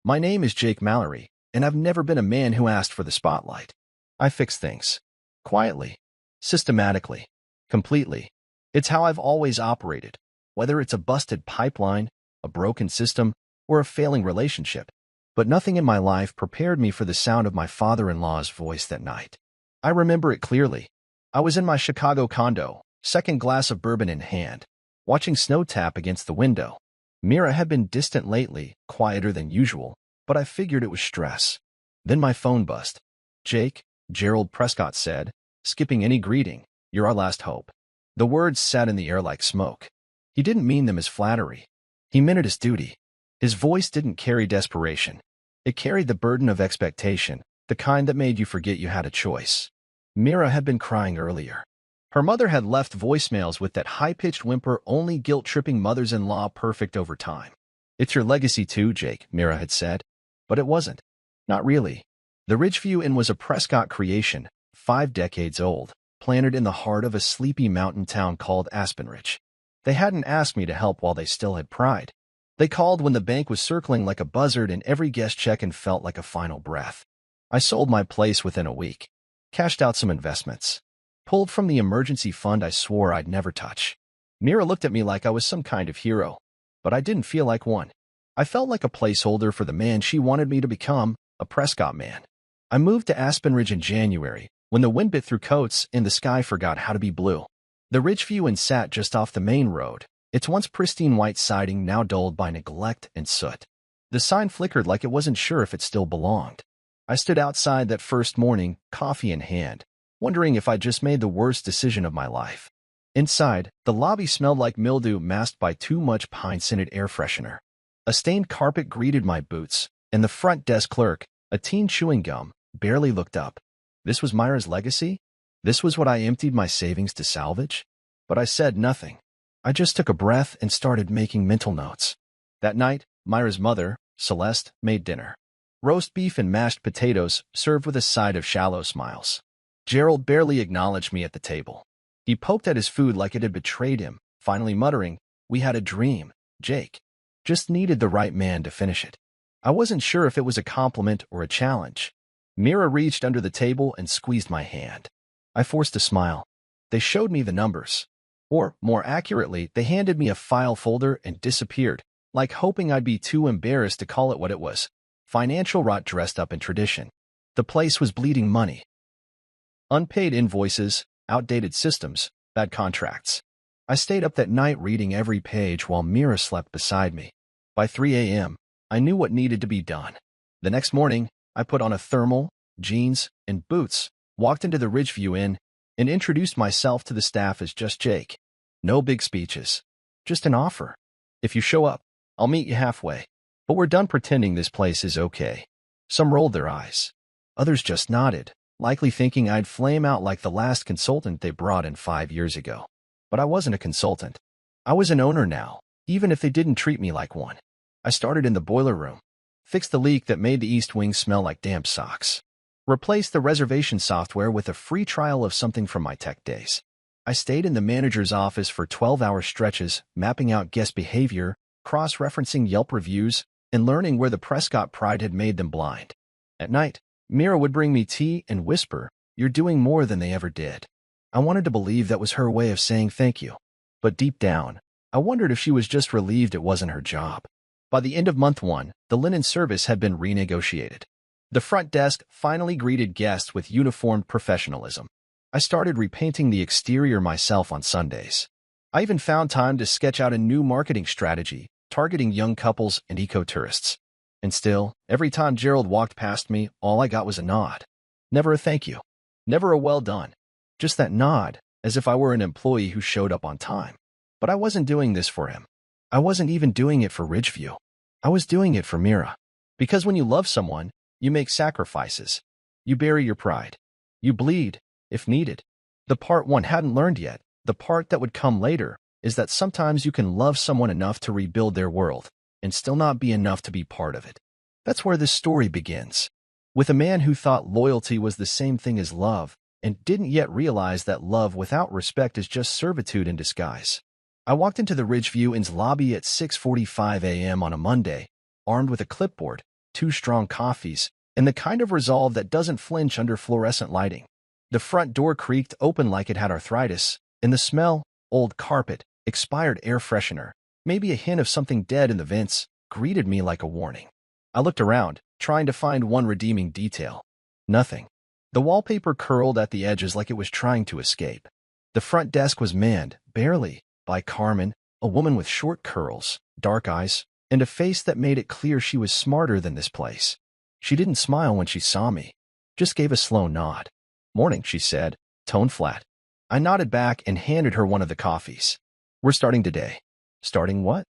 My name is Jake Mallory, and I've never been a man who asked for the spotlight. I fix things. Quietly. Systematically. Completely. It's how I've always operated, whether it's a busted pipeline, a broken system, or a failing relationship. But nothing in my life prepared me for the sound of my father-in-law's voice that night. I remember it clearly. I was in my Chicago condo, second glass of bourbon in hand, watching snow tap against the window. Mira had been distant lately, quieter than usual, but I figured it was stress. Then my phone buzzed. "Jake," Gerald Prescott said, skipping any greeting, "you're our last hope." The words sat in the air like smoke. He didn't mean them as flattery. He meant it as duty. His voice didn't carry desperation. It carried the burden of expectation, the kind that made you forget you had a choice. Mira had been crying earlier. Her mother had left voicemails with that high-pitched whimper only guilt-tripping mothers-in-law perfect over time. "It's your legacy too, Jake," Mira had said. But it wasn't. Not really. The Ridgeview Inn was a Prescott creation, 5 decades old, planted in the heart of a sleepy mountain town called Aspenridge. They hadn't asked me to help while they still had pride. They called when the bank was circling like a buzzard and every guest check-in felt like a final breath. I sold my place within a week. Cashed out some investments. Pulled from the emergency fund I swore I'd never touch. Mira looked at me like I was some kind of hero, but I didn't feel like one. I felt like a placeholder for the man she wanted me to become, a Prescott man. I moved to Aspenridge in January, when the wind bit through coats and the sky forgot how to be blue. The Ridgeview Inn sat just off the main road, its once pristine white siding now dulled by neglect and soot. The sign flickered like it wasn't sure if it still belonged. I stood outside that first morning, coffee in hand, wondering if I'd just made the worst decision of my life. Inside, the lobby smelled like mildew masked by too much pine-scented air freshener. A stained carpet greeted my boots, and the front desk clerk, a teen chewing gum, barely looked up. This was Myra's legacy? This was what I emptied my savings to salvage? But I said nothing. I just took a breath and started making mental notes. That night, Myra's mother, Celeste, made dinner. Roast beef and mashed potatoes, served with a side of shallow smiles. Gerald barely acknowledged me at the table. He poked at his food like it had betrayed him, finally muttering, "We had a dream, Jake. Just needed the right man to finish it." I wasn't sure if it was a compliment or a challenge. Mira reached under the table and squeezed my hand. I forced a smile. They showed me the numbers. Or, more accurately, they handed me a file folder and disappeared, like hoping I'd be too embarrassed to call it what it was. Financial rot dressed up in tradition. The place was bleeding money. Unpaid invoices, outdated systems, bad contracts. I stayed up that night reading every page while Mira slept beside me. By 3 a.m., I knew what needed to be done. The next morning, I put on a thermal, jeans, and boots, walked into the Ridgeview Inn, and introduced myself to the staff as just Jake. No big speeches. Just an offer. "If you show up, I'll meet you halfway. But we're done pretending this place is okay." Some rolled their eyes. Others just nodded, likely thinking I'd flame out like the last consultant they brought in 5 years ago. But I wasn't a consultant. I was an owner now, even if they didn't treat me like one. I started in the boiler room. Fixed the leak that made the East Wing smell like damp socks. Replaced the reservation software with a free trial of something from my tech days. I stayed in the manager's office for 12-hour stretches, mapping out guest behavior, cross-referencing Yelp reviews, and learning where the Prescott pride had made them blind. At night, Mira would bring me tea and whisper, "You're doing more than they ever did." I wanted to believe that was her way of saying thank you. But deep down, I wondered if she was just relieved it wasn't her job. By the end of month 1, the linen service had been renegotiated. The front desk finally greeted guests with uniformed professionalism. I started repainting the exterior myself on Sundays. I even found time to sketch out a new marketing strategy, targeting young couples and eco-tourists. And still, every time Gerald walked past me, all I got was a nod. Never a thank you. Never a well done. Just that nod, as if I were an employee who showed up on time. But I wasn't doing this for him. I wasn't even doing it for Ridgeview. I was doing it for Mira. Because when you love someone, you make sacrifices. You bury your pride. You bleed, if needed. The part one hadn't learned yet, the part that would come later, is that sometimes you can love someone enough to rebuild their world, and still not be enough to be part of it. That's where this story begins. With a man who thought loyalty was the same thing as love, and didn't yet realize that love without respect is just servitude in disguise. I walked into the Ridgeview Inn's lobby at 6:45 a.m. on a Monday, armed with a clipboard, two strong coffees, and the kind of resolve that doesn't flinch under fluorescent lighting. The front door creaked open like it had arthritis, and the smell, old carpet, expired air freshener, maybe a hint of something dead in the vents, greeted me like a warning. I looked around, trying to find one redeeming detail. Nothing. The wallpaper curled at the edges like it was trying to escape. The front desk was manned, barely, by Carmen, a woman with short curls, dark eyes, and a face that made it clear she was smarter than this place. She didn't smile when she saw me, just gave a slow nod. "Morning," she said, tone flat. I nodded back and handed her one of the coffees. "We're starting today." "Starting what?"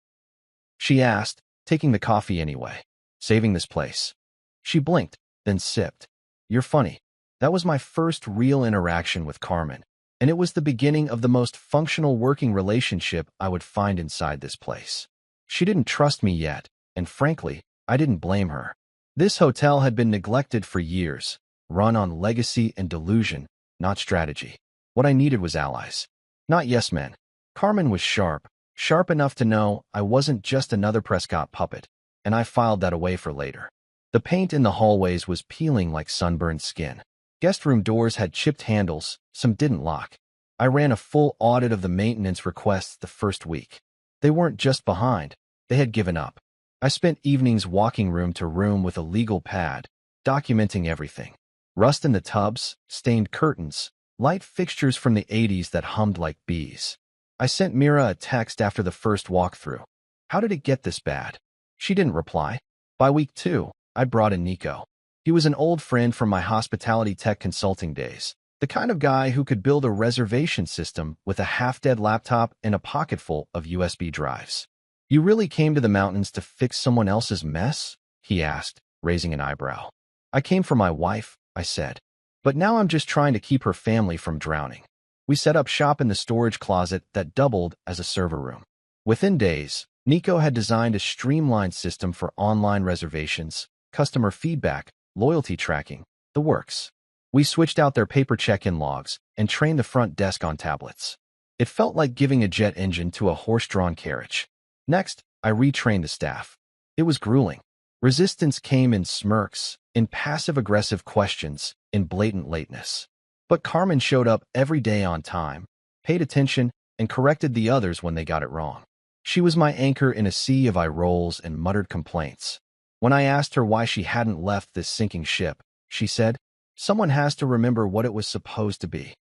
she asked, taking the coffee anyway. "Saving this place." She blinked, then sipped. "You're funny." That was my first real interaction with Carmen, and it was the beginning of the most functional working relationship I would find inside this place. She didn't trust me yet, and frankly, I didn't blame her. This hotel had been neglected for years, run on legacy and delusion, not strategy. What I needed was allies, not yes men. Carmen was sharp enough to know I wasn't just another Prescott puppet, and I filed that away for later. The paint in the hallways was peeling like sunburned skin. Guest room doors had chipped handles, some didn't lock. I ran a full audit of the maintenance requests the first week. They weren't just behind, they had given up. I spent evenings walking room to room with a legal pad, documenting everything. Rust in the tubs, stained curtains, light fixtures from the 80s that hummed like bees. I sent Mira a text after the first walkthrough. "How did it get this bad?" She didn't reply. By week 2, I brought in Nico. He was an old friend from my hospitality tech consulting days, the kind of guy who could build a reservation system with a half-dead laptop and a pocketful of USB drives. "You really came to the mountains to fix someone else's mess?" he asked, raising an eyebrow. "I came for my wife," I said. "But now I'm just trying to keep her family from drowning." We set up shop in the storage closet that doubled as a server room. Within days, Nico had designed a streamlined system for online reservations, customer feedback, loyalty tracking, the works. We switched out their paper check-in logs and trained the front desk on tablets. It felt like giving a jet engine to a horse-drawn carriage. Next, I retrained the staff. It was grueling. Resistance came in smirks, in passive-aggressive questions, in blatant lateness. But Carmen showed up every day on time, paid attention, and corrected the others when they got it wrong. She was my anchor in a sea of eye rolls and muttered complaints. When I asked her why she hadn't left this sinking ship, she said, "Someone has to remember what it was supposed to be."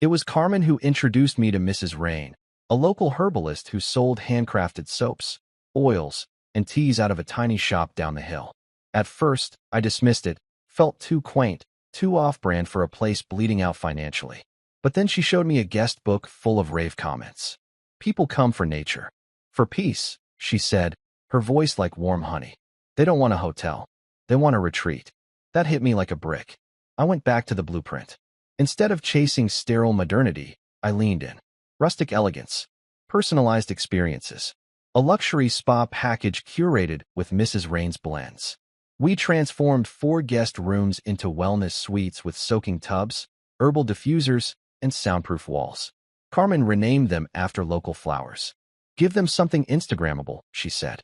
It was Carmen who introduced me to Mrs. Rain, a local herbalist who sold handcrafted soaps, oils, and teas out of a tiny shop down the hill. At first, I dismissed it, felt too quaint, too off-brand for a place bleeding out financially. But then she showed me a guest book full of rave comments. "People come for nature. For peace," she said, her voice like warm honey. "They don't want a hotel. They want a retreat." That hit me like a brick. I went back to the blueprint. Instead of chasing sterile modernity, I leaned in. Rustic elegance. Personalized experiences. A luxury spa package curated with Mrs. Rain's blends. We transformed 4 guest rooms into wellness suites with soaking tubs, herbal diffusers, and soundproof walls. Carmen renamed them after local flowers. "Give them something Instagrammable," she said.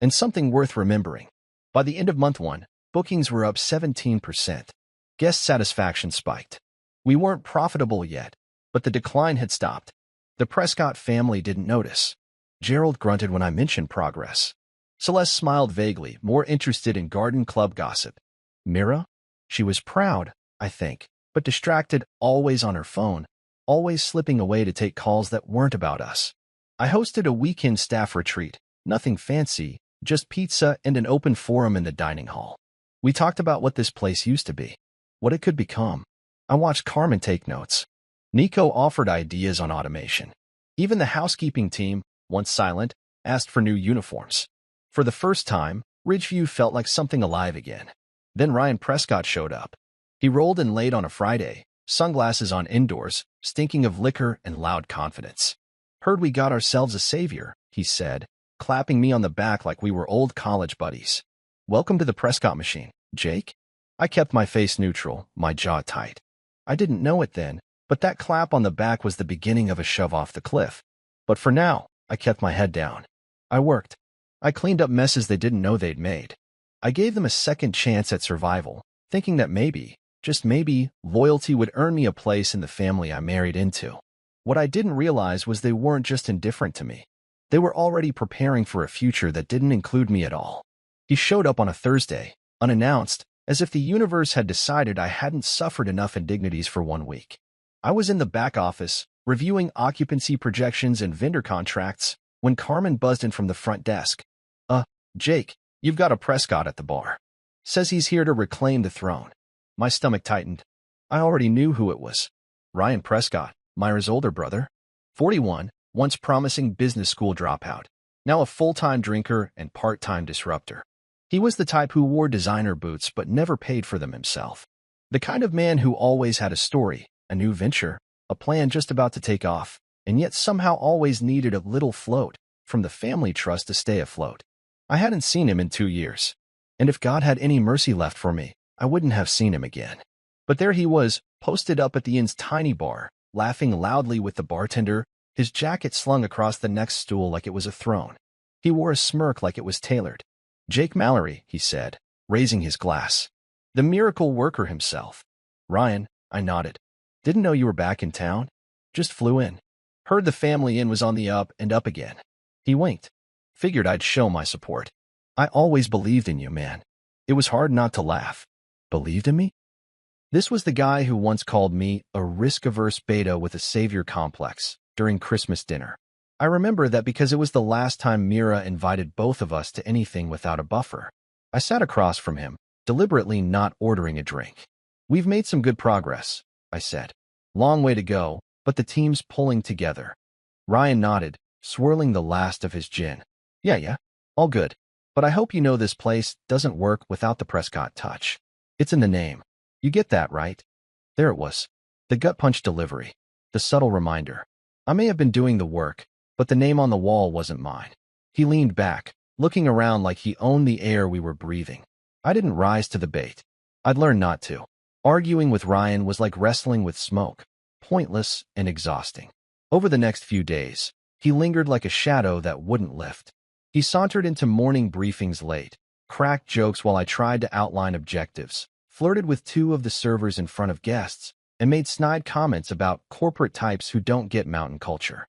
"And something worth remembering." By the end of month 1, bookings were up 17%. Guest satisfaction spiked. We weren't profitable yet, but the decline had stopped. The Prescott family didn't notice. Gerald grunted when I mentioned progress. Celeste smiled vaguely, more interested in garden club gossip. Mira? She was proud, I think, but distracted, always on her phone, always slipping away to take calls that weren't about us. I hosted a weekend staff retreat, nothing fancy, just pizza and an open forum in the dining hall. We talked about what this place used to be, what it could become. I watched Carmen take notes. Nico offered ideas on automation. Even the housekeeping team, once silent, asked for new uniforms. For the first time, Ridgeview felt like something alive again. Then Ryan Prescott showed up. He rolled in late on a Friday, sunglasses on indoors, stinking of liquor and loud confidence. "Heard we got ourselves a savior," he said, clapping me on the back like we were old college buddies. "Welcome to the Prescott machine, Jake." I kept my face neutral, my jaw tight. I didn't know it then, but that clap on the back was the beginning of a shove off the cliff. But for now, I kept my head down. I worked. I cleaned up messes they didn't know they'd made. I gave them a second chance at survival, thinking that maybe, just maybe, loyalty would earn me a place in the family I married into. What I didn't realize was they weren't just indifferent to me. They were already preparing for a future that didn't include me at all. He showed up on a Thursday, unannounced, as if the universe had decided I hadn't suffered enough indignities for 1 week. I was in the back office, reviewing occupancy projections and vendor contracts, when Carmen buzzed in from the front desk. Jake, you've got a Prescott at the bar. Says he's here to reclaim the throne. My stomach tightened. I already knew who it was. Ryan Prescott, Myra's older brother. 41, once promising business school dropout. Now a full-time drinker and part-time disruptor. He was the type who wore designer boots but never paid for them himself. The kind of man who always had a story, a new venture, a plan just about to take off, and yet somehow always needed a little float from the family trust to stay afloat. I hadn't seen him in 2 years, and if God had any mercy left for me, I wouldn't have seen him again. But there he was, posted up at the inn's tiny bar, laughing loudly with the bartender, his jacket slung across the next stool like it was a throne. He wore a smirk like it was tailored. "Jake Mallory," he said, raising his glass. "The miracle worker himself." "Ryan," I nodded. "Didn't know you were back in town. Just flew in. Heard the family inn was on the up and up again." He winked. "Figured I'd show my support. I always believed in you, man." It was hard not to laugh. Believed in me? This was the guy who once called me a risk-averse beta with a savior complex during Christmas dinner. I remember that because it was the last time Mira invited both of us to anything without a buffer. I sat across from him, deliberately not ordering a drink. "We've made some good progress," I said. "Long way to go, but the team's pulling together." Ryan nodded, swirling the last of his gin. Yeah, all good. But I hope you know this place doesn't work without the Prescott touch. It's in the name. You get that, right?" There it was. The gut punch delivery. The subtle reminder. I may have been doing the work, but the name on the wall wasn't mine. He leaned back, looking around like he owned the air we were breathing. I didn't rise to the bait. I'd learned not to. Arguing with Ryan was like wrestling with smoke, pointless and exhausting. Over the next few days, he lingered like a shadow that wouldn't lift. He sauntered into morning briefings late, cracked jokes while I tried to outline objectives, flirted with 2 of the servers in front of guests, and made snide comments about corporate types who don't get mountain culture.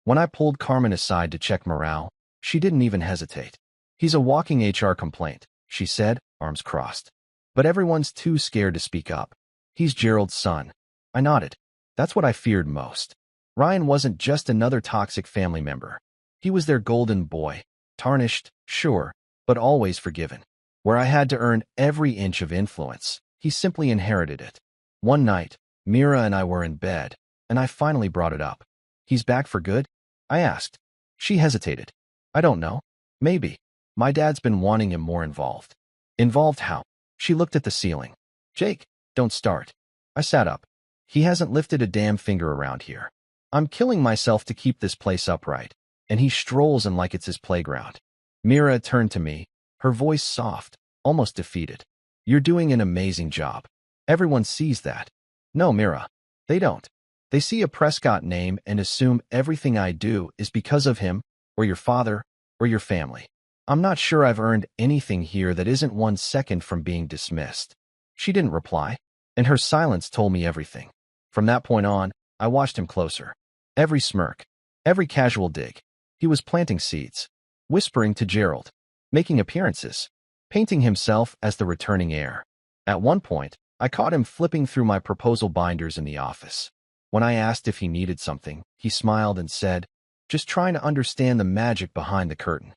When I pulled Carmen aside to check morale, she didn't even hesitate. "He's a walking HR complaint," she said, arms crossed. "But everyone's too scared to speak up. He's Gerald's son." I nodded. That's what I feared most. Ryan wasn't just another toxic family member. He was their golden boy. Tarnished, sure, but always forgiven. Where I had to earn every inch of influence, he simply inherited it. One night, Mira and I were in bed, and I finally brought it up. "He's back for good?" I asked. She hesitated. "I don't know. Maybe. My dad's been wanting him more involved." "Involved how?" She looked at the ceiling. "Jake, don't start." I sat up. "He hasn't lifted a damn finger around here. I'm killing myself to keep this place upright, and he strolls in like it's his playground." Mira turned to me, her voice soft, almost defeated. "You're doing an amazing job. Everyone sees that." "No, Mira. They don't. They see a Prescott name and assume everything I do is because of him, or your father, or your family. I'm not sure I've earned anything here that isn't 1 second from being dismissed." She didn't reply, and her silence told me everything. From that point on, I watched him closer. Every smirk, every casual dig. He was planting seeds, whispering to Gerald, making appearances, painting himself as the returning heir. At one point, I caught him flipping through my proposal binders in the office. When I asked if he needed something, he smiled and said, "Just trying to understand the magic behind the curtain."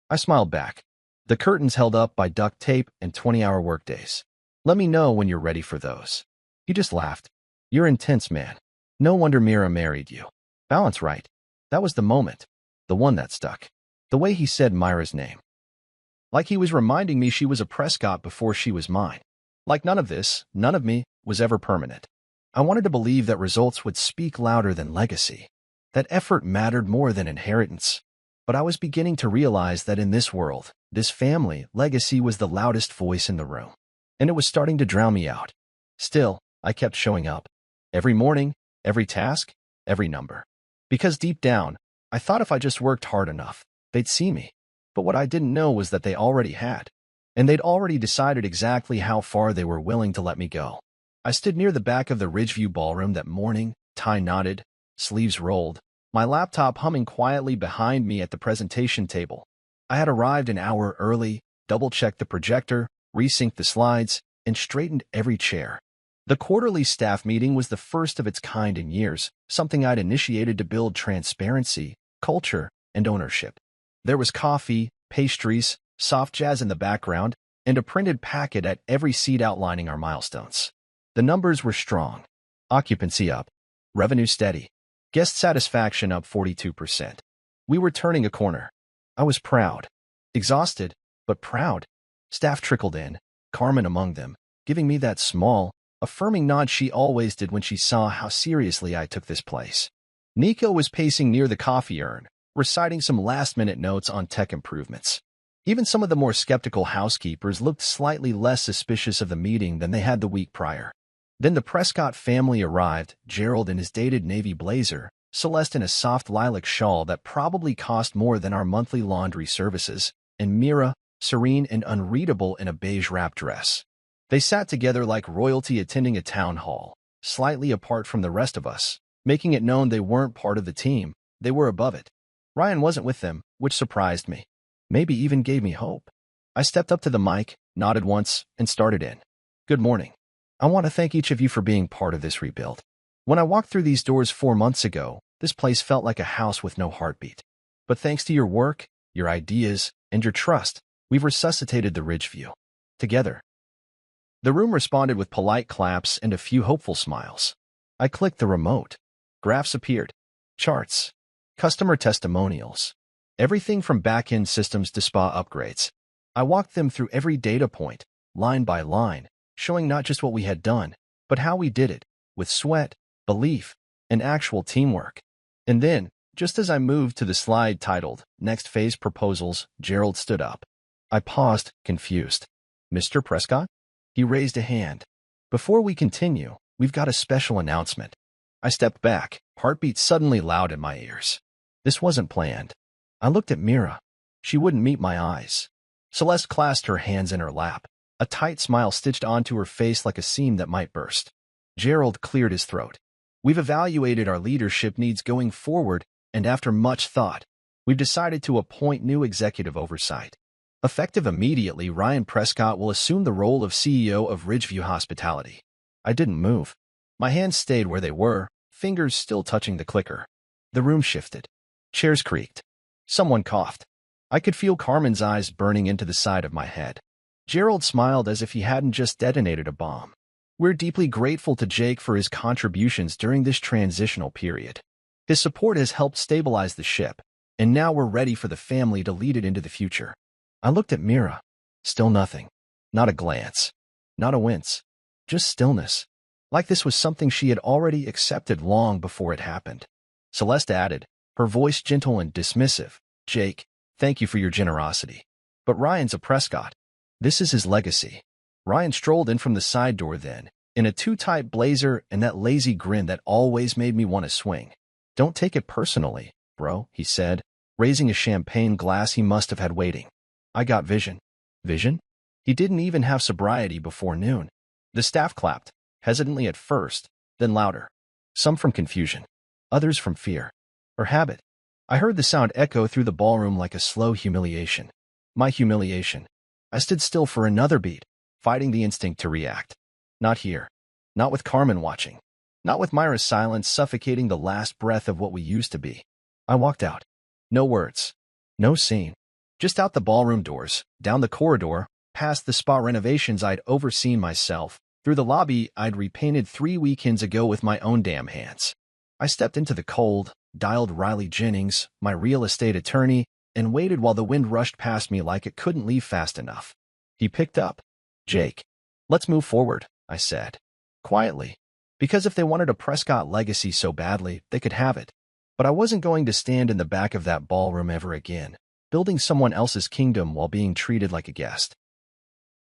I smiled back. The curtain's held up by duct tape and 20-hour workdays. "Let me know when you're ready for those." He just laughed. "You're intense, man. No wonder Mira married you." Balance right. That was the moment. The one that stuck. The way he said Myra's name. Like he was reminding me she was a Prescott before she was mine. Like none of this, none of me, was ever permanent. I wanted to believe that results would speak louder than legacy, that effort mattered more than inheritance. But I was beginning to realize that in this world, this family, legacy was the loudest voice in the room. And it was starting to drown me out. Still, I kept showing up. Every morning, every task, every number. Because deep down, I thought if I just worked hard enough, they'd see me. But what I didn't know was that they already had. and they'd already decided exactly how far they were willing to let me go. I stood near the back of the Ridgeview ballroom that morning, tie knotted, sleeves rolled, my laptop humming quietly behind me at the presentation table. I had arrived an hour early, double-checked the projector, resynced the slides, and straightened every chair. The quarterly staff meeting was the first of its kind in years, something I'd initiated to build transparency, culture, and ownership. There was coffee, pastries, soft jazz in the background, and a printed packet at every seat outlining our milestones. The numbers were strong. Occupancy up. Revenue steady. Guest satisfaction up 42%. We were turning a corner. I was proud. Exhausted, but proud. Staff trickled in, Carmen among them, giving me that small, affirming nod she always did when she saw how seriously I took this place. Nico was pacing near the coffee urn, reciting some last-minute notes on tech improvements. Even some of the more skeptical housekeepers looked slightly less suspicious of the meeting than they had the week prior. Then the Prescott family arrived, Gerald in his dated navy blazer, Celeste in a soft lilac shawl that probably cost more than our monthly laundry services, and Mira, serene and unreadable in a beige wrap dress. They sat together like royalty attending a town hall, slightly apart from the rest of us, making it known they weren't part of the team, they were above it. Ryan wasn't with them, which surprised me. Maybe even gave me hope. I stepped up to the mic, nodded once, and started in. Good morning. I want to thank each of you for being part of this rebuild. When I walked through these doors 4 months ago, this place felt like a house with no heartbeat. But thanks to your work, your ideas, and your trust, we've resuscitated the Ridgeview. Together. The room responded with polite claps and a few hopeful smiles. I clicked the remote. Graphs appeared. Charts. Customer testimonials. Everything from back-end systems to spa upgrades. I walked them through every data point, line by line, showing not just what we had done, but how we did it, with sweat, belief, and actual teamwork. And then, just as I moved to the slide titled, Next Phase Proposals, Gerald stood up. I paused, confused. Mr. Prescott? He raised a hand. Before we continue, we've got a special announcement. I stepped back, heartbeat suddenly loud in my ears. This wasn't planned. I looked at Mira. She wouldn't meet my eyes. Celeste clasped her hands in her lap, a tight smile stitched onto her face like a seam that might burst. Gerald cleared his throat. We've evaluated our leadership needs going forward, and after much thought, we've decided to appoint new executive oversight. Effective immediately, Ryan Prescott will assume the role of CEO of Ridgeview Hospitality. I didn't move. My hands stayed where they were, fingers still touching the clicker. The room shifted. Chairs creaked. Someone coughed. I could feel Carmen's eyes burning into the side of my head. Gerald smiled as if he hadn't just detonated a bomb. We're deeply grateful to Jake for his contributions during this transitional period. His support has helped stabilize the ship, and now we're ready for the family to lead it into the future. I looked at Mira. Still nothing. Not a glance. Not a wince. Just stillness. Like this was something she had already accepted long before it happened. Celeste added, her voice gentle and dismissive, Jake, thank you for your generosity. But Ryan's a Prescott. This is his legacy. Ryan strolled in from the side door then, in a too-tight blazer and that lazy grin that always made me want to swing. Don't take it personally, bro, he said, raising a champagne glass he must have had waiting. I got vision. Vision? He didn't even have sobriety before noon. The staff clapped, hesitantly at first, then louder. Some from confusion, others from fear. Or habit. I heard the sound echo through the ballroom like a slow humiliation. My humiliation. I stood still for another beat, fighting the instinct to react. Not here. Not with Carmen watching. Not with Myra's silence suffocating the last breath of what we used to be. I walked out. No words. No scene. Just out the ballroom doors, down the corridor, past the spa renovations I'd overseen myself, through the lobby I'd repainted 3 weekends ago with my own damn hands. I stepped into the cold, dialed Riley Jennings, my real estate attorney, and waited while the wind rushed past me like it couldn't leave fast enough. He picked up. Jake. Let's move forward, I said. Quietly. Because if they wanted a Prescott legacy so badly, they could have it. But I wasn't going to stand in the back of that ballroom ever again, building someone else's kingdom while being treated like a guest.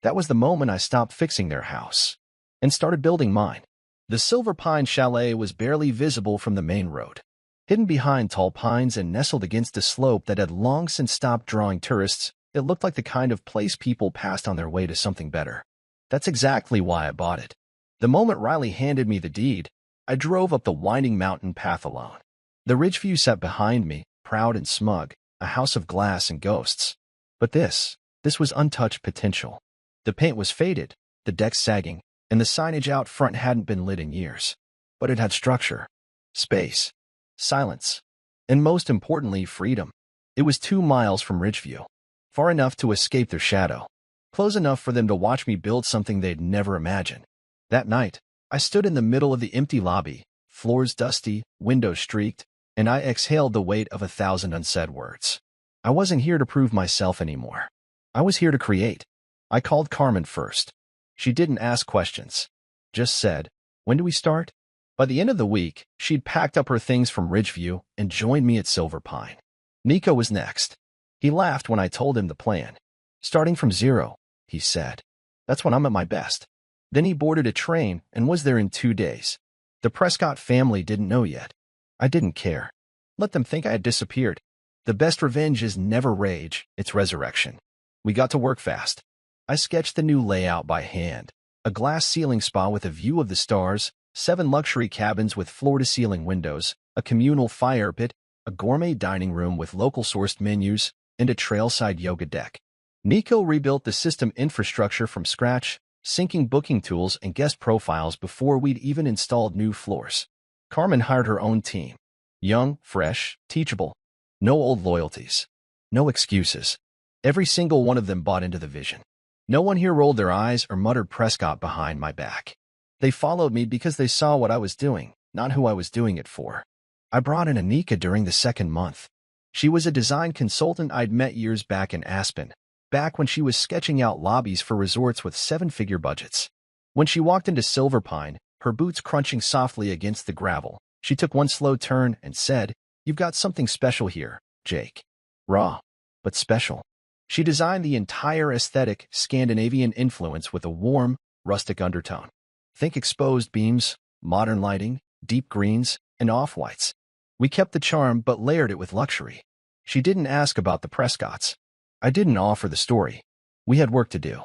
That was the moment I stopped fixing their house and started building mine. The Silver Pine Chalet was barely visible from the main road, hidden behind tall pines and nestled against a slope that had long since stopped drawing tourists. It looked like the kind of place people passed on their way to something better. That's exactly why I bought it. The moment Riley handed me the deed, I drove up the winding mountain path alone. The Ridgeview sat behind me, proud and smug, a house of glass and ghosts. But this was untouched potential. The paint was faded, the decks sagging, and the signage out front hadn't been lit in years. But it had structure, space, silence, and most importantly, freedom. It was 2 miles from Ridgeview, far enough to escape their shadow, close enough for them to watch me build something they'd never imagined. That night, I stood in the middle of the empty lobby, floors dusty, windows streaked, and I exhaled the weight of 1,000 unsaid words. I wasn't here to prove myself anymore. I was here to create. I called Carmen first. She didn't ask questions, just said, "When do we start?" By the end of the week, she'd packed up her things from Ridgeview and joined me at Silver Pine. Nico was next. He laughed when I told him the plan. "Starting from zero," he said. "That's when I'm at my best." Then he boarded a train and was there in 2 days. The Prescott family didn't know yet. I didn't care. Let them think I had disappeared. The best revenge is never rage, it's resurrection. We got to work fast. I sketched the new layout by hand. A glass ceiling spa with a view of the stars, 7 luxury cabins with floor-to-ceiling windows, a communal fire pit, a gourmet dining room with local-sourced menus, and a trailside yoga deck. Nico rebuilt the system infrastructure from scratch, syncing booking tools and guest profiles before we'd even installed new floors. Carmen hired her own team. Young, fresh, teachable. No old loyalties. No excuses. Every single one of them bought into the vision. No one here rolled their eyes or muttered Prescott behind my back. They followed me because they saw what I was doing, not who I was doing it for. I brought in Anika during the 2nd month. She was a design consultant I'd met years back in Aspen, back when she was sketching out lobbies for resorts with 7-figure budgets. When she walked into Silver Pine, her boots crunching softly against the gravel, she took one slow turn and said, "You've got something special here, Jake. Raw, but special." She designed the entire aesthetic Scandinavian influence with a warm, rustic undertone. Think exposed beams, modern lighting, deep greens, and off-whites. We kept the charm but layered it with luxury. She didn't ask about the Prescotts. I didn't offer the story. We had work to do.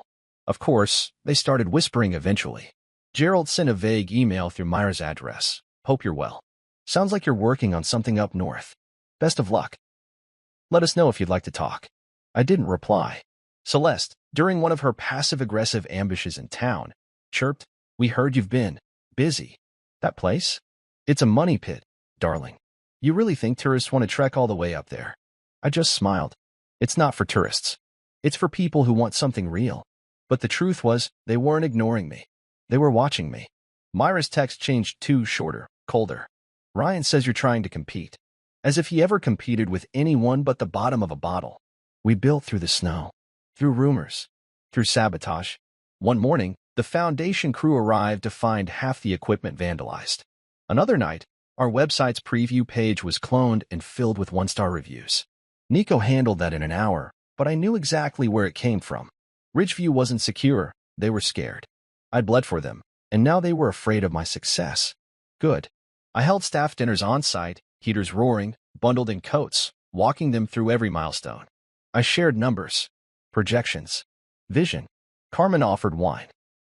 Of course, they started whispering eventually. Gerald sent a vague email through Myra's address. "Hope you're well. Sounds like you're working on something up north. Best of luck. Let us know if you'd like to talk." I didn't reply. Celeste, during one of her passive-aggressive ambushes in town, chirped, "We heard you've been busy. That place? It's a money pit, darling. You really think tourists want to trek all the way up there?" I just smiled. It's not for tourists. It's for people who want something real. But the truth was, they weren't ignoring me. They were watching me. Myra's text changed to shorter, colder. "Ryan says you're trying to compete." As if he ever competed with anyone but the bottom of a bottle. We built through the snow, through rumors, through sabotage. One morning, the foundation crew arrived to find half the equipment vandalized. Another night, our website's preview page was cloned and filled with 1-star reviews. Nico handled that in an hour, but I knew exactly where it came from. Ridgeview wasn't secure. They were scared. I'd bled for them, and now they were afraid of my success. Good. I held staff dinners on-site, heaters roaring, bundled in coats, walking them through every milestone. I shared numbers, projections, vision. Carmen offered wine.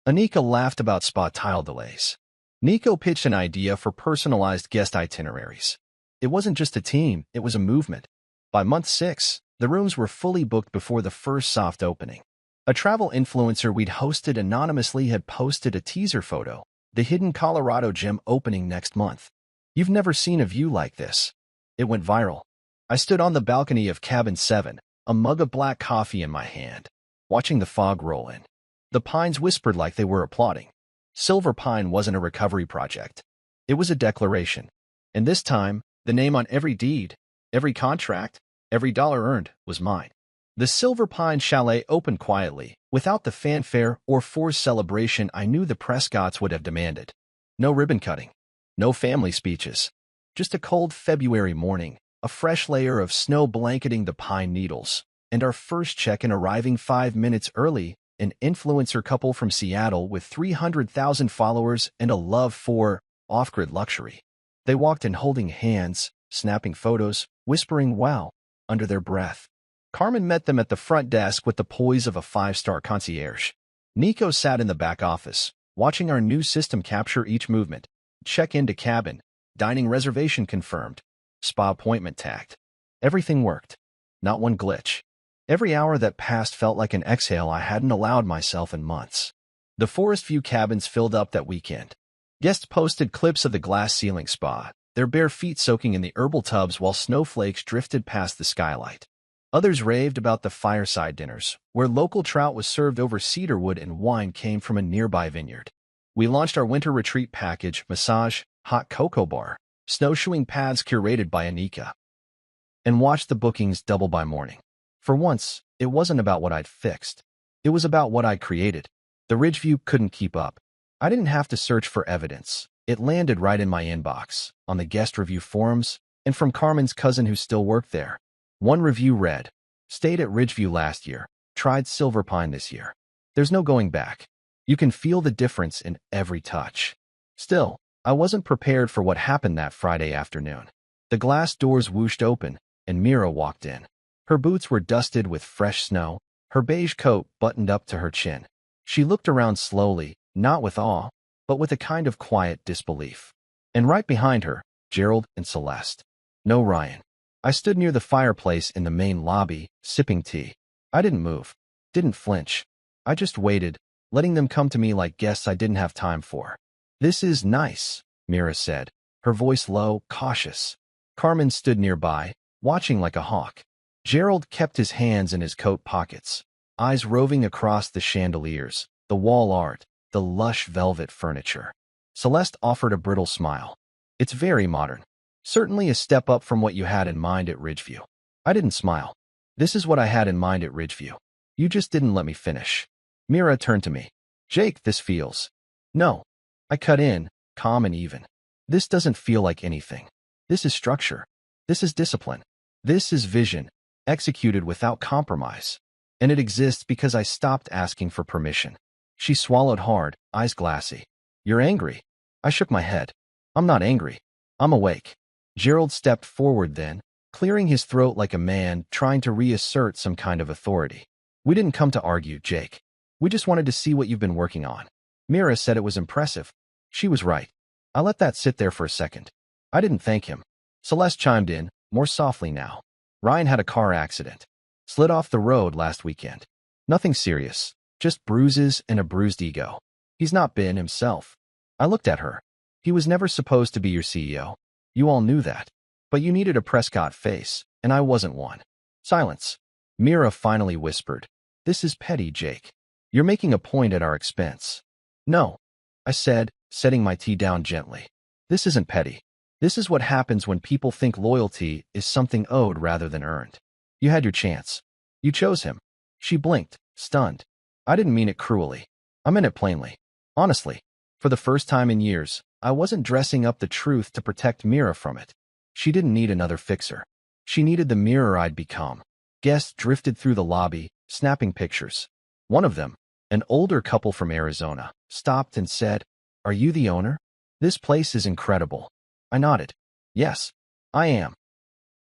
Anika laughed about spa tile delays. Nico pitched an idea for personalized guest itineraries. It wasn't just a team, it was a movement. By month 6, the rooms were fully booked before the first soft opening. A travel influencer we'd hosted anonymously had posted a teaser photo, the hidden Colorado gem opening next month. "You've never seen a view like this." It went viral. I stood on the balcony of Cabin 7, a mug of black coffee in my hand, watching the fog roll in. The pines whispered like they were applauding. Silver Pine wasn't a recovery project. It was a declaration. And this time, the name on every deed, every contract, every dollar earned was mine. The Silver Pine Chalet opened quietly, without the fanfare or forced celebration I knew the Prescotts would have demanded. No ribbon cutting. No family speeches. Just a cold February morning, a fresh layer of snow blanketing the pine needles, and our first check-in arriving 5 minutes early, an influencer couple from Seattle with 300,000 followers and a love for off-grid luxury. They walked in holding hands, snapping photos, whispering "wow" under their breath. Carmen met them at the front desk with the poise of a five-star concierge. Nico sat in the back office, watching our new system capture each movement. Check into cabin, dining reservation confirmed, spa appointment tagged. Everything worked. Not one glitch. Every hour that passed felt like an exhale I hadn't allowed myself in months. The Forest View cabins filled up that weekend. Guests posted clips of the glass ceiling spa, their bare feet soaking in the herbal tubs while snowflakes drifted past the skylight. Others raved about the fireside dinners, where local trout was served over cedarwood and wine came from a nearby vineyard. We launched our winter retreat package, massage, hot cocoa bar, snowshoeing paths curated by Anika, and watched the bookings double by morning. For once, it wasn't about what I'd fixed. It was about what I'd created. The Ridgeview couldn't keep up. I didn't have to search for evidence. It landed right in my inbox, on the guest review forums, and from Carmen's cousin who still worked there. One review read, "Stayed at Ridgeview last year, tried Silver Pine this year. There's no going back. You can feel the difference in every touch." Still, I wasn't prepared for what happened that Friday afternoon. The glass doors whooshed open, and Mira walked in. Her boots were dusted with fresh snow, her beige coat buttoned up to her chin. She looked around slowly, not with awe, but with a kind of quiet disbelief. And right behind her, Gerald and Celeste. No Ryan. I stood near the fireplace in the main lobby, sipping tea. I didn't move, didn't flinch. I just waited, letting them come to me like guests I didn't have time for. "This is nice," Mira said, her voice low, cautious. Carmen stood nearby, watching like a hawk. Gerald kept his hands in his coat pockets, eyes roving across the chandeliers, the wall art, the lush velvet furniture. Celeste offered a brittle smile. "It's very modern. Certainly a step up from what you had in mind at Ridgeview." I didn't smile. "This is what I had in mind at Ridgeview. You just didn't let me finish." Mira turned to me. "Jake, this feels..." "No." I cut in, calm and even. "This doesn't feel like anything. This is structure. This is discipline. This is vision, executed without compromise. And it exists because I stopped asking for permission." She swallowed hard, eyes glassy. "You're angry?" I shook my head. "I'm not angry. I'm awake." Gerald stepped forward then, clearing his throat like a man trying to reassert some kind of authority. "We didn't come to argue, Jake. We just wanted to see what you've been working on." Mira said it was impressive. She was right. I let that sit there for a second. I didn't thank him. Celeste chimed in, more softly now. "Ryan had a car accident. Slid off the road last weekend. Nothing serious, just bruises and a bruised ego. He's not been himself." I looked at her. "He was never supposed to be your CEO. You all knew that. But you needed a Prescott face, and I wasn't one." Silence. Mira finally whispered, "This is petty, Jake. You're making a point at our expense." "No," I said, setting my tea down gently. "This isn't petty. This is what happens when people think loyalty is something owed rather than earned. You had your chance. You chose him." She blinked, stunned. I didn't mean it cruelly. I meant it plainly. Honestly. For the first time in years, I wasn't dressing up the truth to protect Mira from it. She didn't need another fixer. She needed the mirror I'd become. Guests drifted through the lobby, snapping pictures. One of them, an older couple from Arizona, stopped and said, "Are you the owner? This place is incredible." I nodded. "Yes, I am."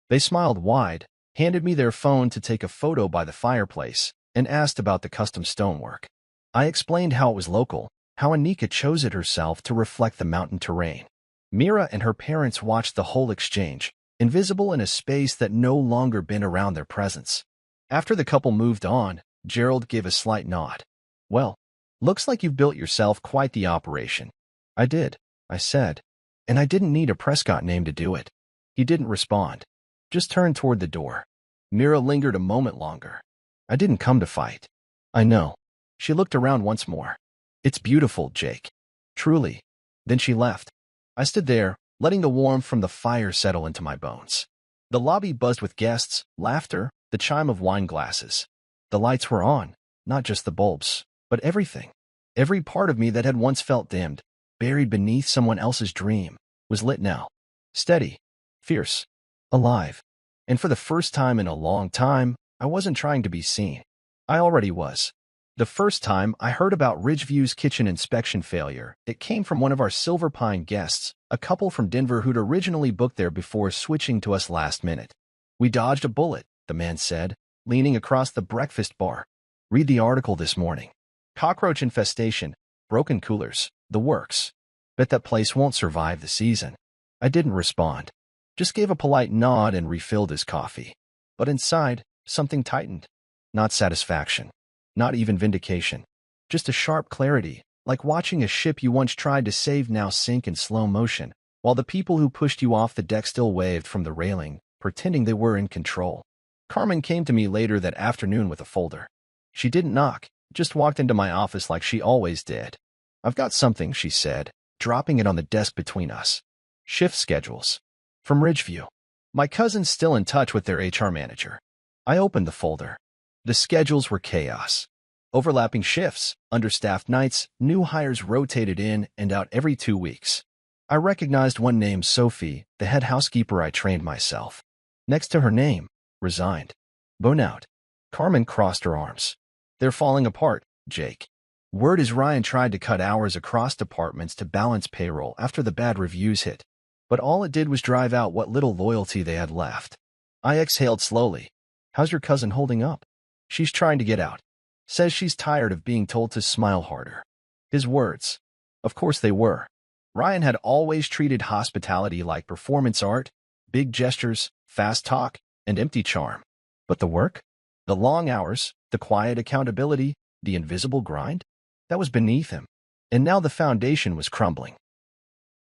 They smiled wide, handed me their phone to take a photo by the fireplace, and asked about the custom stonework. I explained how it was local, how Anika chose it herself to reflect the mountain terrain. Mira and her parents watched the whole exchange, invisible in a space that no longer been around their presence. After the couple moved on, Gerald gave a slight nod. "Well, looks like you've built yourself quite the operation." "I did," I said, "and I didn't need a Prescott name to do it." He didn't respond, just turned toward the door. Mira lingered a moment longer. "I didn't come to fight." "I know." She looked around once more. "It's beautiful, Jake. Truly." Then she left. I stood there, letting the warmth from the fire settle into my bones. The lobby buzzed with guests, laughter, the chime of wine glasses. The lights were on, not just the bulbs, but everything. Every part of me that had once felt dimmed, buried beneath someone else's dream, was lit now. Steady, fierce, alive. And for the first time in a long time, I wasn't trying to be seen. I already was. The first time I heard about Ridgeview's kitchen inspection failure, it came from one of our Silver Pine guests, a couple from Denver who'd originally booked there before switching to us last minute. "We dodged a bullet," the man said. leaning across the breakfast bar. Read the article this morning. Cockroach infestation, broken coolers, the works. Bet that place won't survive the season. I didn't respond. Just gave a polite nod and refilled his coffee. But inside, something tightened. Not satisfaction. Not even vindication. Just a sharp clarity, like watching a ship you once tried to save now sink in slow motion, while the people who pushed you off the deck still waved from the railing, pretending they were in control. Carmen came to me later that afternoon with a folder. She didn't knock, just walked into my office like she always did. "I've got something," she said, dropping it on the desk between us. "Shift schedules. From Ridgeview. My cousin's still in touch with their HR manager." I opened the folder. The schedules were chaos. Overlapping shifts, understaffed nights, new hires rotated in and out every 2 weeks. I recognized one name, Sophie, the head housekeeper I trained myself. Next to her name, resigned. Burnout. Carmen crossed her arms. "They're falling apart, Jake." Word is Ryan tried to cut hours across departments to balance payroll after the bad reviews hit. But all it did was drive out what little loyalty they had left. I exhaled slowly. "How's your cousin holding up?" "She's trying to get out. Says she's tired of being told to smile harder." His words. Of course they were. Ryan had always treated hospitality like performance art, big gestures, fast talk, and empty charm. But the work? The long hours, the quiet accountability, the invisible grind? That was beneath him. And now the foundation was crumbling.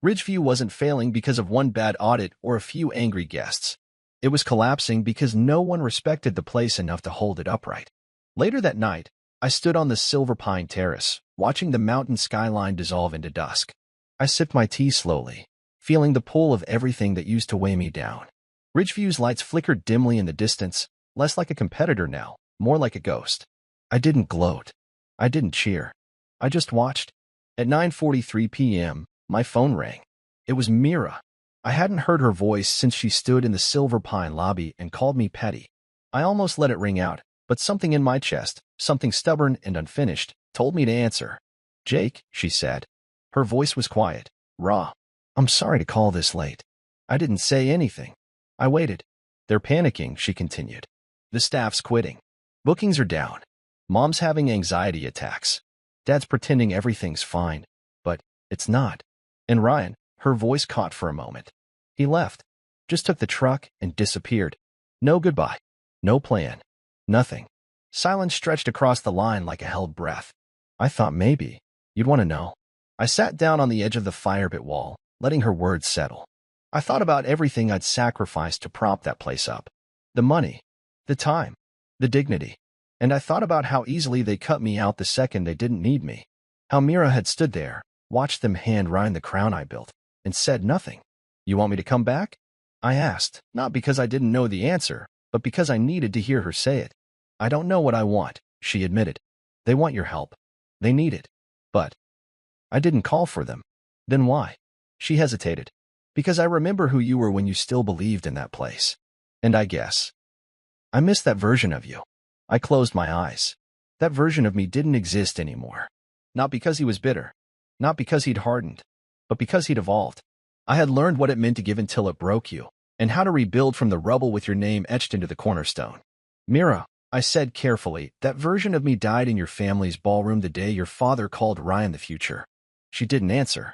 Ridgeview wasn't failing because of one bad audit or a few angry guests. It was collapsing because no one respected the place enough to hold it upright. Later that night, I stood on the Silver Pine Terrace, watching the mountain skyline dissolve into dusk. I sipped my tea slowly, feeling the pull of everything that used to weigh me down. Ridgeview's lights flickered dimly in the distance, less like a competitor now, more like a ghost. I didn't gloat. I didn't cheer. I just watched. At 9:43 p.m., my phone rang. It was Mira. I hadn't heard her voice since she stood in the Silver Pine lobby and called me petty. I almost let it ring out, but something in my chest, something stubborn and unfinished, told me to answer. "Jake," she said. Her voice was quiet, raw. "I'm sorry to call this late." I didn't say anything. I waited. "They're panicking," she continued. "The staff's quitting. Bookings are down. Mom's having anxiety attacks. Dad's pretending everything's fine, but it's not." And Ryan, her voice caught for a moment. He left, just took the truck and disappeared. No goodbye, no plan, nothing. Silence stretched across the line like a held breath. I thought maybe you'd want to know. I sat down on the edge of the fire pit wall, letting her words settle. I thought about everything I'd sacrificed to prop that place up. The money, the time, the dignity. And I thought about how easily they cut me out the second they didn't need me. How Mira had stood there, watched them hand Ryan the crown I built, and said nothing. "You want me to come back?" I asked, not because I didn't know the answer, but because I needed to hear her say it. "I don't know what I want," she admitted. "They want your help. They need it. But I didn't call for them." "Then why?" She hesitated. "Because I remember who you were when you still believed in that place. And I guess I miss that version of you." I closed my eyes. That version of me didn't exist anymore. Not because he was bitter. Not because he'd hardened. But because he'd evolved. I had learned what it meant to give until it broke you, and how to rebuild from the rubble with your name etched into the cornerstone. "Mira," I said carefully, "that version of me died in your family's ballroom the day your father called Ryan the future." She didn't answer.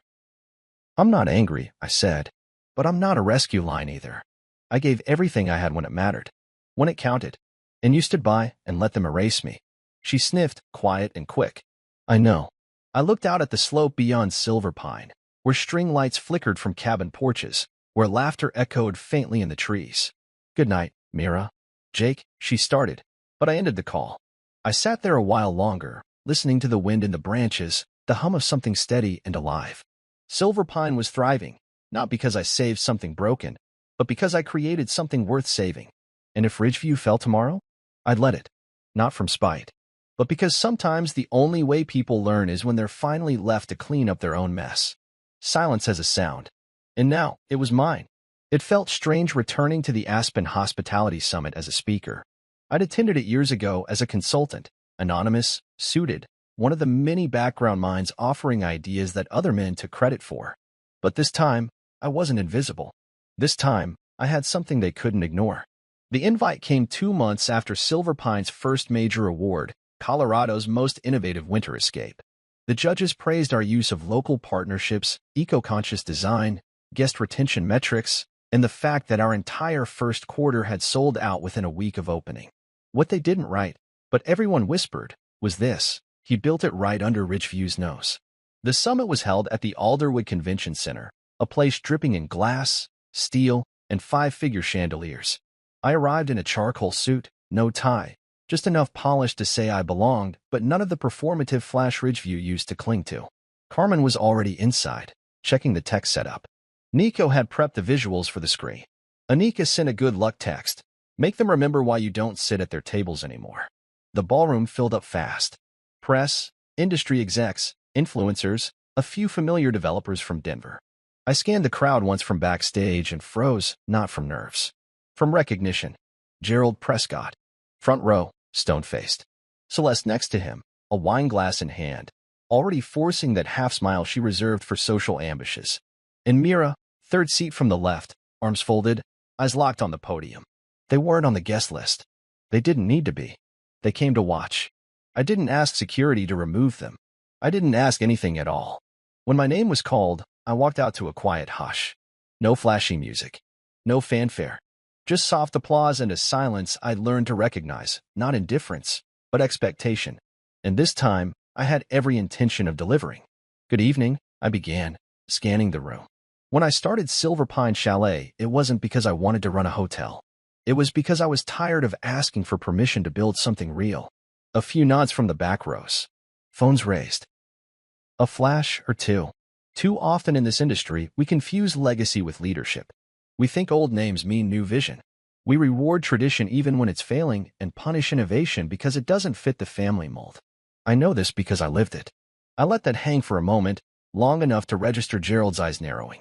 "I'm not angry," I said, "but I'm not a rescue line either. I gave everything I had when it mattered, when it counted, and you stood by and let them erase me." She sniffed, quiet and quick. "I know." I looked out at the slope beyond Silver Pine, where string lights flickered from cabin porches, where laughter echoed faintly in the trees. "Good night, Mira." "Jake," she started, but I ended the call. I sat there a while longer, listening to the wind in the branches, the hum of something steady and alive. Silver Pine was thriving, not because I saved something broken, but because I created something worth saving. And if Ridgeview fell tomorrow, I'd let it. Not from spite, but because sometimes the only way people learn is when they're finally left to clean up their own mess. Silence has a sound. And now, it was mine. It felt strange returning to the Aspen Hospitality Summit as a speaker. I'd attended it years ago as a consultant, anonymous, suited, one of the many background minds offering ideas that other men took credit for. But this time, I wasn't invisible. This time, I had something they couldn't ignore. The invite came 2 months after Silver Pine's first major award, Colorado's most innovative winter escape. The judges praised our use of local partnerships, eco-conscious design, guest retention metrics, and the fact that our entire first quarter had sold out within a week of opening. What they didn't write, but everyone whispered, was this: he built it right under Ridgeview's nose. The summit was held at the Alderwood Convention Center, a place dripping in glass, steel, and five-figure chandeliers. I arrived in a charcoal suit, no tie, just enough polish to say I belonged, but none of the performative flash Ridgeview used to cling to. Carmen was already inside, checking the tech setup. Nico had prepped the visuals for the screen. Anika sent a good luck text: make them remember why you don't sit at their tables anymore. The ballroom filled up fast. Press, industry execs, influencers, a few familiar developers from Denver. I scanned the crowd once from backstage and froze, not from nerves. From recognition. Gerald Prescott. Front row, stone-faced. Celeste next to him, a wine glass in hand, already forcing that half-smile she reserved for social ambushes. And Mira, third seat from the left, arms folded, eyes locked on the podium. They weren't on the guest list. They didn't need to be. They came to watch. I didn't ask security to remove them. I didn't ask anything at all. When my name was called, I walked out to a quiet hush. No flashy music. No fanfare. Just soft applause and a silence I'd learned to recognize, not indifference, but expectation. And this time, I had every intention of delivering. Good evening, I began, scanning the room. When I started Silver Pine Chalet, it wasn't because I wanted to run a hotel. It was because I was tired of asking for permission to build something real. A few nods from the back rows. Phones raised. A flash or two. Too often in this industry, we confuse legacy with leadership. We think old names mean new vision. We reward tradition even when it's failing and punish innovation because it doesn't fit the family mold. I know this because I lived it. I let that hang for a moment, long enough to register Gerald's eyes narrowing.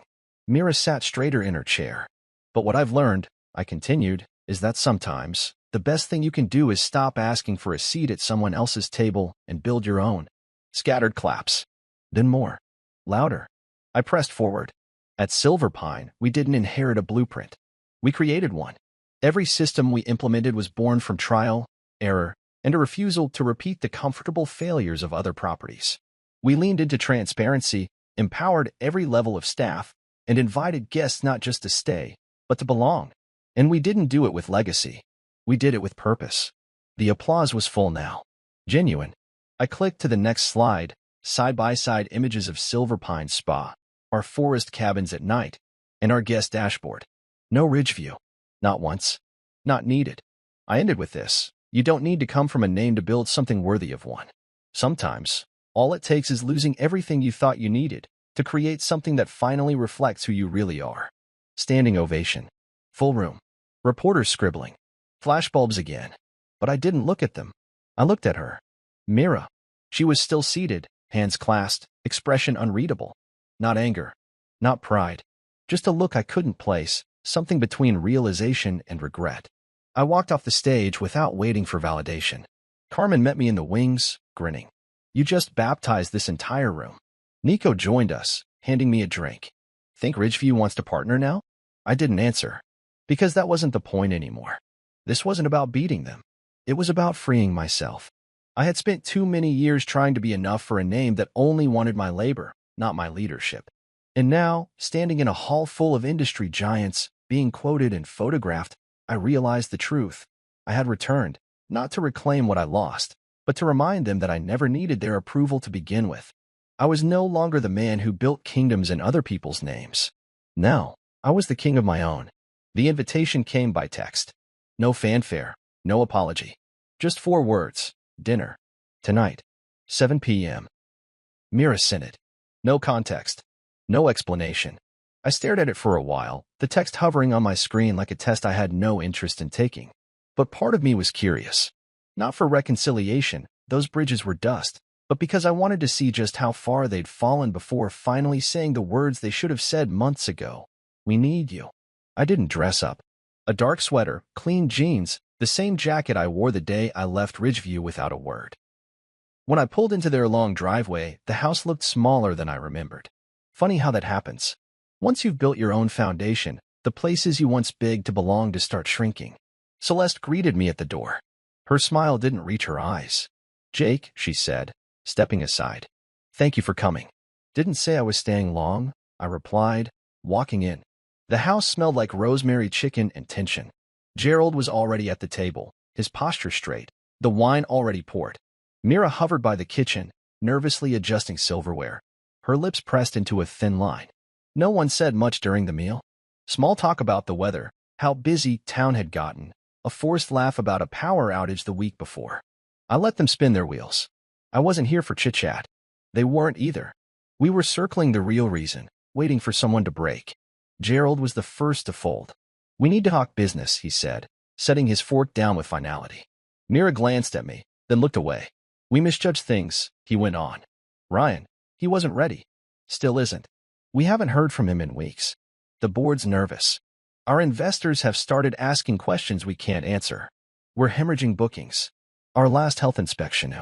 Mira sat straighter in her chair. But what I've learned, I continued, is that sometimes the best thing you can do is stop asking for a seat at someone else's table and build your own. Scattered claps. Then more. Louder. I pressed forward. At Silver Pine, we didn't inherit a blueprint. We created one. Every system we implemented was born from trial, error, and a refusal to repeat the comfortable failures of other properties. We leaned into transparency, empowered every level of staff, and invited guests not just to stay, but to belong. And we didn't do it with legacy. We did it with purpose. The applause was full now. Genuine. I clicked to the next slide, side-by-side images of Silver Pine Spa, our forest cabins at night, and our guest dashboard. No Ridgeview. Not once. Not needed. I ended with this: you don't need to come from a name to build something worthy of one. Sometimes, all it takes is losing everything you thought you needed to create something that finally reflects who you really are. Standing ovation. Full room. Reporters scribbling. Flashbulbs again. But I didn't look at them. I looked at her. Mira. She was still seated, hands clasped, expression unreadable. Not anger. Not pride. Just a look I couldn't place, something between realization and regret. I walked off the stage without waiting for validation. Carmen met me in the wings, grinning. You just baptized this entire room. Nico joined us, handing me a drink. Think Ridgeview wants to partner now? I didn't answer. Because that wasn't the point anymore. This wasn't about beating them. It was about freeing myself. I had spent too many years trying to be enough for a name that only wanted my labor, not my leadership. And now, standing in a hall full of industry giants, being quoted and photographed, I realized the truth. I had returned, not to reclaim what I lost, but to remind them that I never needed their approval to begin with. I was no longer the man who built kingdoms in other people's names. Now, I was the king of my own. The invitation came by text. No fanfare, no apology. Just 4 words. Dinner. Tonight. 7 p.m. Mira sent it. No context. No explanation. I stared at it for a while, the text hovering on my screen like a test I had no interest in taking. But part of me was curious. Not for reconciliation, those bridges were dust, but because I wanted to see just how far they'd fallen before finally saying the words they should have said months ago. We need you. I didn't dress up. A dark sweater, clean jeans, the same jacket I wore the day I left Ridgeview without a word. When I pulled into their long driveway, the house looked smaller than I remembered. Funny how that happens. Once you've built your own foundation, the places you once begged to belong to start shrinking. Celeste greeted me at the door. Her smile didn't reach her eyes. "Jake," she said, stepping aside. "Thank you for coming." "Didn't say I was staying long," I replied, walking in. The house smelled like rosemary chicken and tension. Gerald was already at the table, his posture straight, the wine already poured. Mira hovered by the kitchen, nervously adjusting silverware, her lips pressed into a thin line. No one said much during the meal. Small talk about the weather, how busy town had gotten, a forced laugh about a power outage the week before. I let them spin their wheels. I wasn't here for chit-chat. They weren't either. We were circling the real reason, waiting for someone to break. Gerald was the first to fold. "We need to talk business," he said, setting his fork down with finality. Mira glanced at me, then looked away. "We misjudged things," he went on. "Ryan, he wasn't ready. Still isn't. We haven't heard from him in weeks. The board's nervous. Our investors have started asking questions we can't answer. We're hemorrhaging bookings. Our last health inspection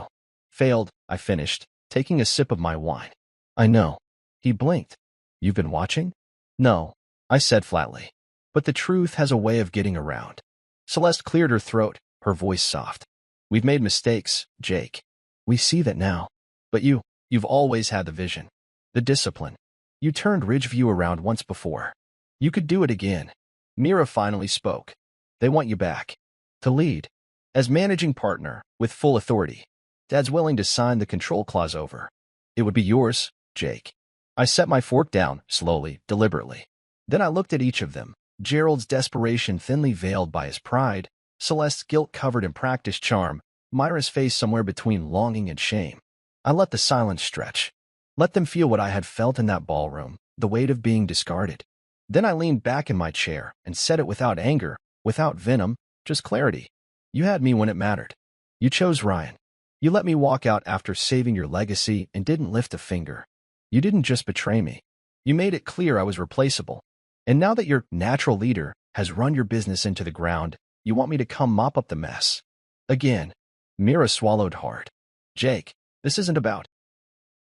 failed," I finished, taking a sip of my wine. "I know." He blinked. "You've been watching?" "No," I said flatly. "But the truth has a way of getting around." Celeste cleared her throat, her voice soft. "We've made mistakes, Jake. We see that now. But you've always had the vision. The discipline. You turned Ridgeview around once before. You could do it again." Mira finally spoke. "They want you back. To lead. As managing partner, with full authority. Dad's willing to sign the control clause over. It would be yours, Jake." I set my fork down, slowly, deliberately. Then I looked at each of them, Gerald's desperation thinly veiled by his pride, Celeste's guilt covered in practiced charm, Myra's face somewhere between longing and shame. I let the silence stretch. Let them feel what I had felt in that ballroom, the weight of being discarded. Then I leaned back in my chair and said it without anger, without venom, just clarity. "You had me when it mattered. You chose Ryan. You let me walk out after saving your legacy and didn't lift a finger. You didn't just betray me. You made it clear I was replaceable. And now that your natural leader has run your business into the ground, you want me to come mop up the mess. Again." Mira swallowed hard. "Jake, this isn't about—"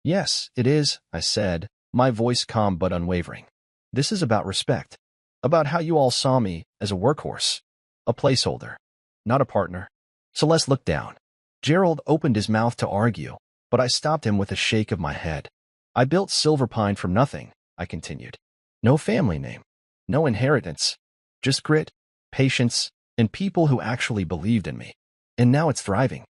"Yes, it is," I said, my voice calm but unwavering. "This is about respect. About how you all saw me as a workhorse. A placeholder. Not a partner." Celeste looked down. Gerald opened his mouth to argue, but I stopped him with a shake of my head. "I built Silverpine from nothing," I continued. "No family name. No inheritance. Just grit, patience, and people who actually believed in me. And now it's thriving.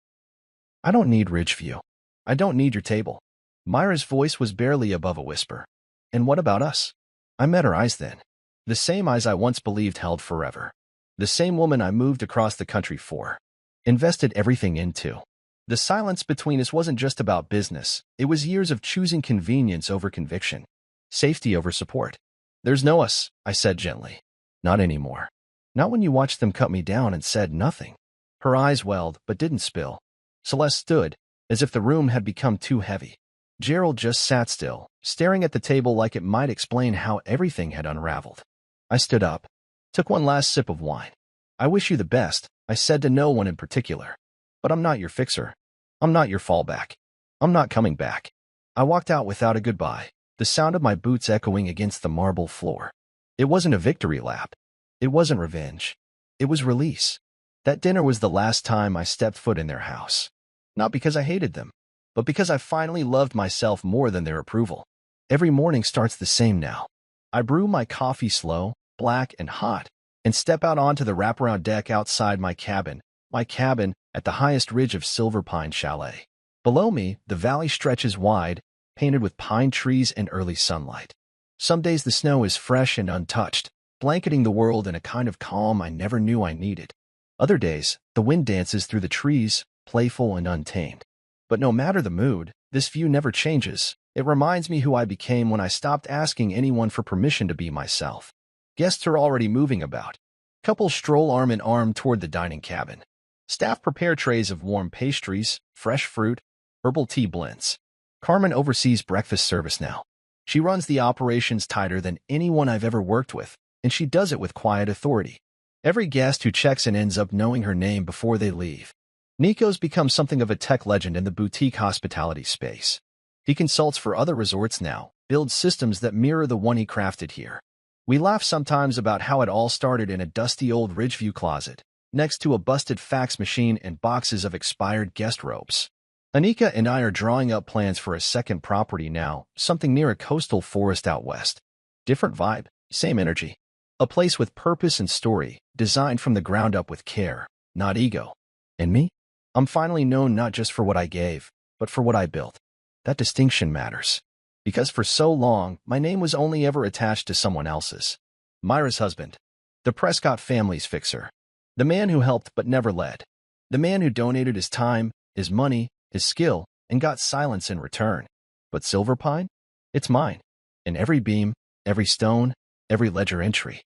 I don't need Ridgeview. I don't need your table." Myra's voice was barely above a whisper. "And what about us?" I met her eyes then. The same eyes I once believed held forever. The same woman I moved across the country for. Invested everything into. The silence between us wasn't just about business. It was years of choosing convenience over conviction. Safety over support. "There's no us," I said gently. "Not anymore. Not when you watched them cut me down and said nothing." Her eyes welled, but didn't spill. Celeste stood, as if the room had become too heavy. Gerald just sat still, staring at the table like it might explain how everything had unraveled. I stood up, took one last sip of wine. "I wish you the best," I said to no one in particular. "But I'm not your fixer. I'm not your fallback. I'm not coming back." I walked out without a goodbye, the sound of my boots echoing against the marble floor. It wasn't a victory lap. It wasn't revenge. It was release. That dinner was the last time I stepped foot in their house. Not because I hated them, but because I finally loved myself more than their approval. Every morning starts the same now. I brew my coffee slow, black and hot, and step out onto the wraparound deck outside my cabin at the highest ridge of Silverpine Chalet. Below me, the valley stretches wide, painted with pine trees and early sunlight. Some days the snow is fresh and untouched, blanketing the world in a kind of calm I never knew I needed. Other days, the wind dances through the trees, playful and untamed. But no matter the mood, this view never changes. It reminds me who I became when I stopped asking anyone for permission to be myself. Guests are already moving about. Couples stroll arm in arm toward the dining cabin. Staff prepare trays of warm pastries, fresh fruit, herbal tea blends. Carmen oversees breakfast service now. She runs the operations tighter than anyone I've ever worked with, and she does it with quiet authority. Every guest who checks in ends up knowing her name before they leave. Nico's become something of a tech legend in the boutique hospitality space. He consults for other resorts now, builds systems that mirror the one he crafted here. We laugh sometimes about how it all started in a dusty old Ridgeview closet. next to a busted fax machine and boxes of expired guest robes. Anika and I are drawing up plans for a second property now, something near a coastal forest out west. Different vibe, same energy. A place with purpose and story, designed from the ground up with care, not ego. And me? I'm finally known not just for what I gave, but for what I built. That distinction matters. Because for so long, my name was only ever attached to someone else's. Myra's husband. The Prescott family's fixer. The man who helped but never led. The man who donated his time, his money, his skill, and got silence in return. But Silver Pine? It's mine. In every beam, every stone, every ledger entry.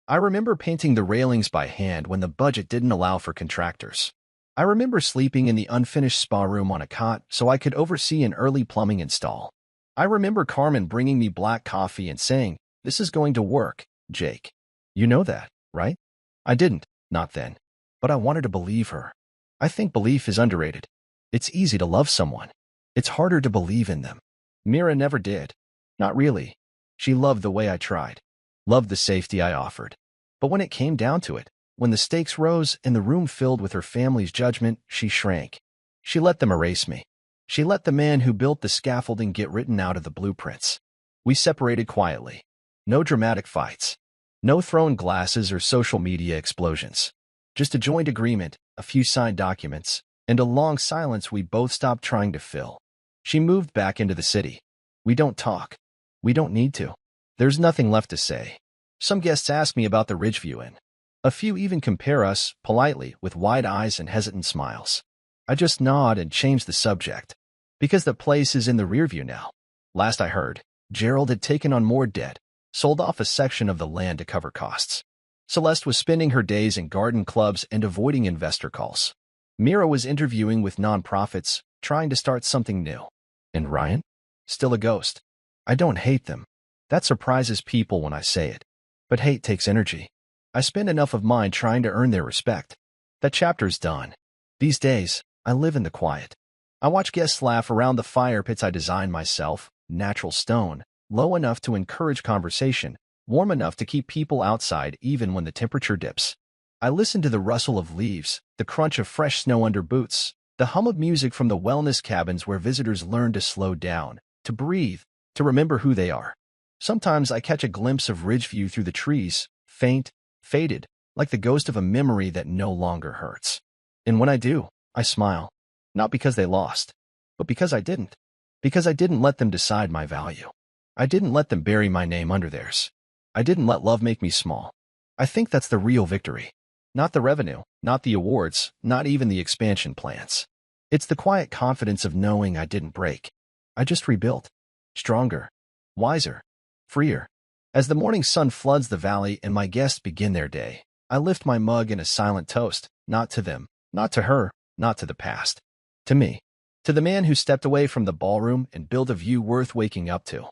I remember painting the railings by hand when the budget didn't allow for contractors. I remember sleeping in the unfinished spa room on a cot so I could oversee an early plumbing install. I remember Carmen bringing me black coffee and saying, "This is going to work, Jake. You know that, right?" I didn't, not then. But I wanted to believe her. I think belief is underrated. It's easy to love someone. It's harder to believe in them. Mira never did. Not really. She loved the way I tried. Loved the safety I offered. But when it came down to it, when the stakes rose and the room filled with her family's judgment, she shrank. She let them erase me. She let the man who built the scaffolding get written out of the blueprints. We separated quietly. No dramatic fights. No thrown glasses or social media explosions. Just a joint agreement, a few signed documents, and a long silence we both stopped trying to fill. She moved back into the city. We don't talk. We don't need to. There's nothing left to say. Some guests ask me about the Ridgeview Inn. A few even compare us, politely, with wide eyes and hesitant smiles. I just nod and change the subject. Because the place is in the rearview now. Last I heard, Gerald had taken on more debt, sold off a section of the land to cover costs. Celeste was spending her days in garden clubs and avoiding investor calls. Mira was interviewing with nonprofits, trying to start something new. And Ryan? Still a ghost. I don't hate them. That surprises people when I say it. But hate takes energy. I spend enough of mine trying to earn their respect. That chapter's done. These days, I live in the quiet. I watch guests laugh around the fire pits I designed myself, natural stone, low enough to encourage conversation, warm enough to keep people outside even when the temperature dips. I listen to the rustle of leaves, the crunch of fresh snow under boots, the hum of music from the wellness cabins where visitors learn to slow down, to breathe, to remember who they are. Sometimes I catch a glimpse of Ridgeview through the trees, faint, faded, like the ghost of a memory that no longer hurts. And when I do, I smile. Not because they lost, but because I didn't. Because I didn't let them decide my value. I didn't let them bury my name under theirs. I didn't let love make me small. I think that's the real victory. Not the revenue, not the awards, not even the expansion plans. It's the quiet confidence of knowing I didn't break. I just rebuilt. Stronger. Wiser. Freer. As the morning sun floods the valley and my guests begin their day, I lift my mug in a silent toast, not to them, not to her, not to the past. To me. To the man who stepped away from the ballroom and built a view worth waking up to.